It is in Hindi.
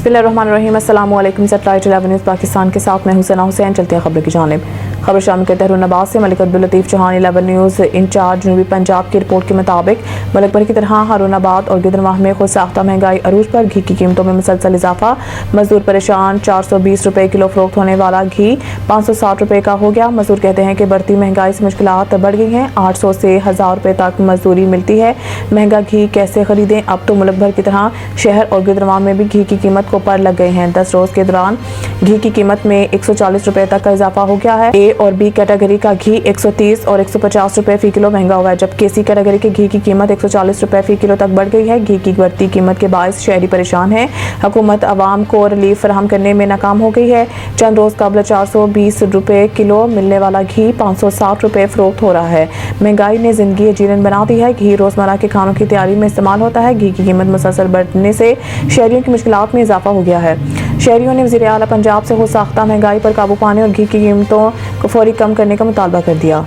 बिस्मिल्लाहिर्रहमानिर्रहीम। अस्सलाम वालेकुम। सैटेलाइट 11 न्यूज़ पाकिस्तान के साथ मैं हुसैना हुसैन। चलते हैं खबर की जानिब। खबर शामिल करते हैं नबाज से। मलिक अब्दुल लतीफ़ चौहान 11 न्यूज़ इंचार्ज जनूबी पंजाब की रिपोर्ट के मुताबिक मुल्क भर की तरह हारूनाबाद और गिदरमाह में खुद साख्ता महंगाई अरूज पर। घी की कीमतों में मुसलसल इजाफा, मजदूर परेशान। 420 रुपये किलो फरोख्त होने वाला घी 560 रुपये का हो गया। मजदूर कहते हैं कि बढ़ती महंगाई से मुश्किलात बढ़ गई हैं। 800 से 1000 रुपये तक मजदूरी मिलती है। महंगा घी कैसे खरीदें? अब तो मुल्क भर की तरह शहर और गिदरमाह में भी घी की कीमत को पर लग गए हैं। 10 रोज के दौरान घी की कीमत में 140 रुपये तक का इजाफा हो गया है। ए और बी कैटेगरी का घी 130 और 150 रुपये फी किलो महंगा हुआ है, जबकि सी कैटेगरी के घी की कीमत 140 रुपये फी किलो तक बढ़ गई है। घी की बढ़ती कीमत के बायस शहरी परेशान है। हुकूमत आवाम को रिलीफ फराहम करने में नाकाम हो गई है। चंद रोज कबल 420 रुपये किलो मिलने वाला घी 560 रुपये फरोख्त हो रहा है। महंगाई ने जिंदगी जीलन बना दी है। घी रोजमर्रा के खानों की तैयारी में इस्तेमाल होता है। घी की कीमत मुसलसल बढ़ने से शहरियों की मुश्किलात में इजाफा हो गया है। शहरियों ने वज़ीर आला पंजाब से खुद साख्ता महंगाई पर काबू पाने और घी की कीमतों को फौरी कम करने का मुतालबा कर दिया।